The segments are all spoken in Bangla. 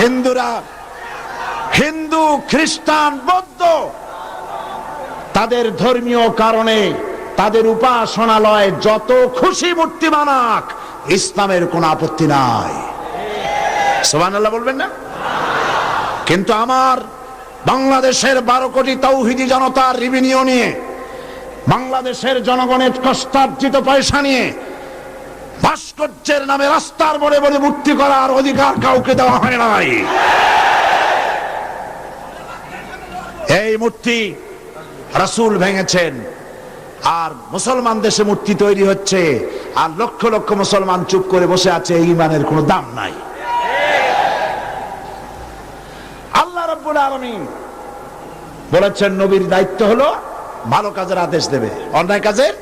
হিন্দুরা, হিন্দু, খ্রিস্টান, বৌদ্ধ, তাদের ধর্মীয় কারণে তাদের উপাসনালয় যত খুশি মূর্তি বানাক, ইসলামের কোনো আপত্তি নাই। সুবহানাল্লাহ বলবেন না? কিন্তু আমার বাংলাদেশের 12 কোটি তাওহীদি জনতার রেভিনিউ নিয়ে, বাংলাদেশের জনগণের কষ্টার্জিত পয়সা নিয়ে ভাস্কর্যের নামে রাস্তার মোড়ে মোড়ে মূর্তি করার অধিকার কাউকে দেওয়া হয় নাই। এই মূর্তি রাসূল ভেঙেছেন, আর মুসলমান দেশে মূর্তি তৈরি হচ্ছে, আর লক্ষ লক্ষ মুসলমান চুপ করে বসে আছে। এই ঈমানের কোনো দাম নাই। আল্লাহ রাব্বুল আলামিন বলেছেন নবীর দায়িত্ব হলো ভালো কাজের আদেশ দেবে, অন্যায় কাজের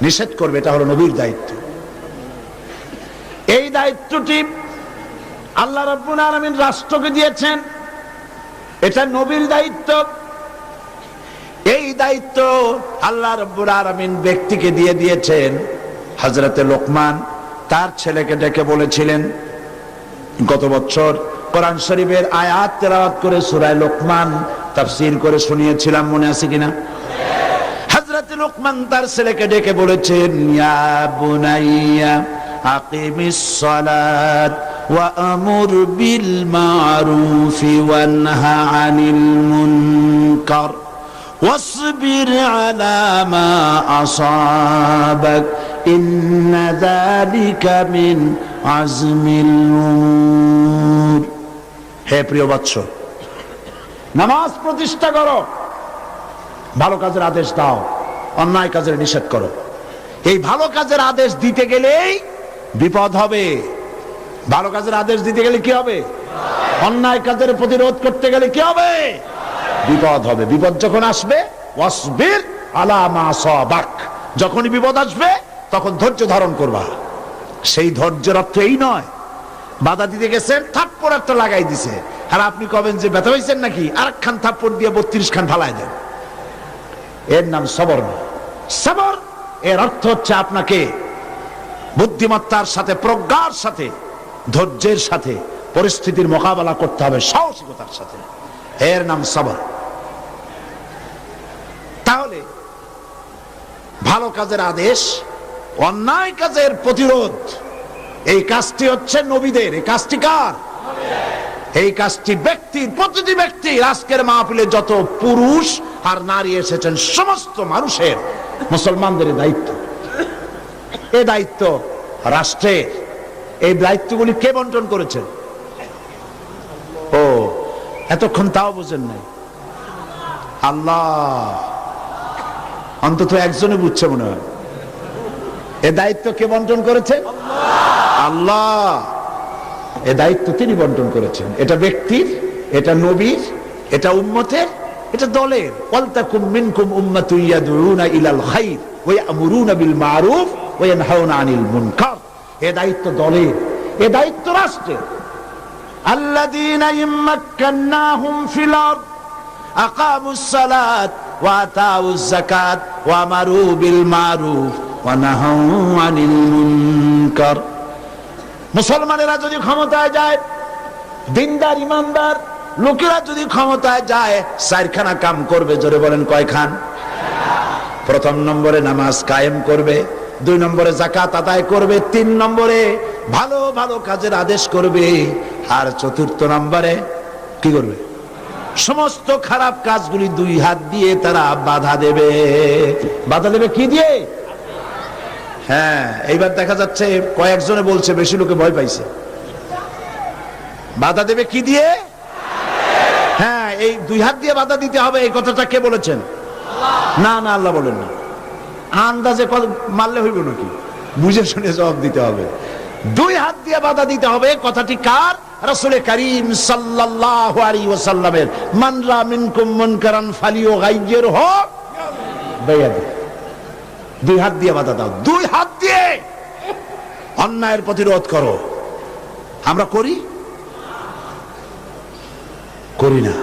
নিষেধ করবে। এটা হলো নবীর দায়িত্ব। এই দায়িত্বটি আল্লাহ রাব্বুল আলামিন রাষ্ট্রকে দিয়েছেন, এটা নবীর দায়িত্ব। এই দায়িত্ব আল্লাহ রাব্বুল আলামিন ব্যক্তিকে দিয়ে দিয়েছেন। হযরতে লোকমান তার ছেলেকে ডেকে বলেছিলেন, গত বছর কোরআন শরীফের আয়াত তেলাওয়াত করে সূরা লোকমান তাফসীর করে শুনিয়েছিলাম, মনে আছে কিনা? হযরতে লোকমান তার ছেলেকে ডেকে বলেছেন, ইয়া বুনাইয়া আকিমিস সালাত ওয়া আমুর বিল মারুফি ওয়ানহা আনিল মুনকার ওয়াসবির আলা মা আসাবাক ইন্না যালিকা মিন আজমিল উমুর। হে প্রিয় বৎস, নামাজ প্রতিষ্ঠা করো, ভালো কাজের আদেশ দাও, অন্যায় কাজের নিষেধ করো। এই ভালো কাজের আদেশ দিতে গেলেই বিপদ হবে। ভালো কাজের আদেশ দিতে গেলে কি হবে? অন্যায় কাজের প্রতিরোধ করতে গেলে কি হবে? বিপদ হবে। বিপদ যখন আসবে, ওয়াসবির আলা মা আসাবাক, যখনই বিপদ আসবে তখন ধৈর্য ধারণ করবা। সেই ধৈর্যের অর্থ এই নয় বাধা দিতে গেছেন, থাপ্পড় একটা লাগাই দিছে, আর আপনি কবেন যে ব্যথা হয়েছেন নাকি, আরেকখান থাপ্পড় দিয়ে 32 খান ফালাই দেন। এর নাম সবর না। সবর এর অর্থ হচ্ছে আপনাকে বুদ্ধিমত্তার সাথে, প্রজ্ঞার সাথে, ধৈর্যের সাথে পরিস্থিতির মোকাবেলা করতে হবে, সাহসিকতার সাথে। এর নাম সবর। তাহলে ভালো কাজের আদেশ, অন্যায় কাজের প্রতিরোধ, এই কাজটি হচ্ছে নবীদের। এই কাজটি কার? এই কাজটি ব্যক্তির, প্রতিটি ব্যক্তির। আজকের মাহফিলে যত পুরুষ আর নারী এসেছেন, সমস্ত মানুষের, মুসলমানদের দায়িত্ব। এই দায়িত্ব রাষ্ট্রের। এই দায়িত্বগুলি কে বন্টন করেছেন? ও, এতক্ষণ তাও বুঝেন নাই? আল্লাহ। অন্তত একজনে বুঝছে মনে হয়। এ দায়িত্ব কে বন্টন করেছেন? আল্লাহ। এ দায়িত্ব তিনি বন্টন করেছেন। এটা ব্যক্তির, এটা নবীর, এটা উম্মতের, এটা দলের। ওয়ালতাকুম মিনকুম উম্মাতুন ইয়াদউনা ইলাল খায়র ওয়া ইয়ামুরুনা বিল মারুফ ওয়া ইয়ানহাউনা আনিল মুনকার। এ দায়িত্ব দলের, এ দায়িত্ব রাষ্ট্রের। আল্লাযীনা ইম্মাক্কান্নাহুম ফিল আরদ আকামুস সালাত ওয়া আতাউজ যাকাত ওয়া আমারু বিল মারুফ ওয়া নাহাউ আনিল মুনকার। মুসলমানেরা যদি ক্ষমতায় যায়, দিনদার ইমানদার লোকেরা যদি ক্ষমতায় যায়, 4খানা কাম করবে। জোরে বলেন কয়খান? প্রথম নম্বরে নামাজ কায়েম করবে, 2 নম্বরে যাকাত আদায় করবে, 3 নম্বরে ভালো ভালো কাজের আদেশ করবে, আর 4র্থ নম্বরে কি করবে? সমস্ত খারাপ কাজগুলি 2 হাত দিয়ে তারা বাধা দেবে। বাধা দেবে কি দিয়ে? হ্যাঁ, এইবার দেখা যাচ্ছে কয়েকজনে বলছে, বেশি লোকে ভয় পাইছে। বাধা দেবে কি দিয়ে? হ্যাঁ, এই 2 হাত দিয়ে বাধা দিতে হবে। এই কথাটা কে বলেছেন? না না, আল্লাহ বলেন না। আন্দাজে মারলে হইব নাকি? বুঝে শুনে জবাব দিতে হবে। 2 হাত দিয়ে বাধা দিতে হবে। কথাটি কার? রাসূল করিম সাল্লাল্লাহু আলাইহি ওয়াসাল্লামের। মান রা মিনকুম মুনকারান ফালিয়ুগাইয়িরহু বিয়াদি। 2 হাত দিয়ে বাধা দাও। 2 হাত দিয়ে অন্যায়ের প্রতিরোধ করো। আমরা করি না।